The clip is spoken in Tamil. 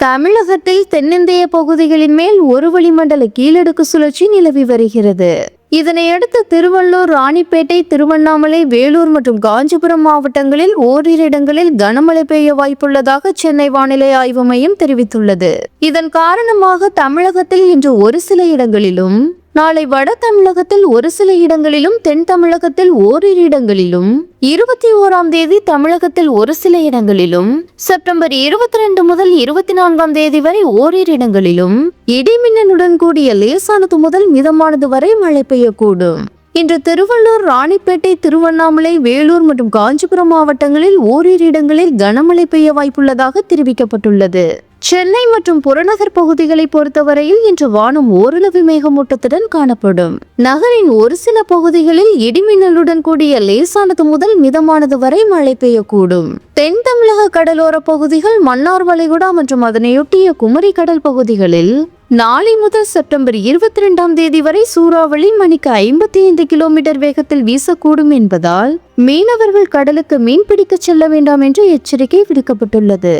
தமிழகத்தில் தென்னிந்திய பகுதிகளின் மேல் ஒரு வளிமண்டல கீழடுக்கு சுழற்சி நிலவி வருகிறது. இதனையடுத்து திருவள்ளூர், ராணிப்பேட்டை, திருவண்ணாமலை, வேலூர் மற்றும் காஞ்சிபுரம் மாவட்டங்களில் ஓரிரு இடங்களில் கனமழை பெய்ய வாய்ப்புள்ளதாக சென்னை வானிலை ஆய்வு மையம் தெரிவித்துள்ளது. இதன் காரணமாக தமிழகத்தில் இன்று ஒரு சில இடங்களிலும், நாளை வட தமிழகத்தில் ஒரு சில இடங்களிலும், தென் தமிழகத்தில் ஓரிரு இடங்களிலும், 21ஆம் தேதி தமிழகத்தில் ஒரு சில இடங்களிலும், செப்டம்பர் 22 முதல் 24ஆம் தேதி வரை ஓரிரு இடங்களிலும் இடிமின்னலுடன் கூடிய லேசானது முதல் மிதமானது வரை மழை பெய்யக்கூடும். இன்று திருவள்ளூர், ராணிப்பேட்டை, திருவண்ணாமலை, வேலூர் மற்றும் காஞ்சிபுரம் மாவட்டங்களில் ஓரிரு இடங்களில் கனமழை பெய்ய வாய்ப்புள்ளதாக தெரிவிக்கப்பட்டுள்ளது. சென்னை மற்றும் புறநகர் பகுதிகளை பொறுத்தவரையில் இன்று வானம் ஓரளவு மேகமூட்டத்துடன் காணப்படும். நகரின் ஒரு சில பகுதிகளில் இடிமின்னலுடன் கூடிய லேசானது முதல் மிதமானது வரை மழை பெய்யக்கூடும். தென் தமிழக கடலோர பகுதிகள், மன்னார் வளைகுடா மற்றும் அதனையொட்டிய குமரி கடல் பகுதிகளில் நாளை முதல் செப்டம்பர் 22ஆம் தேதி வரை சூறாவளி மணிக்கு 55 கிலோமீட்டர் வேகத்தில் வீசக்கூடும் என்பதால் மீனவர்கள் கடலுக்கு மீன்பிடிக்க செல்ல வேண்டாம் என்று எச்சரிக்கை விடுக்கப்பட்டுள்ளது.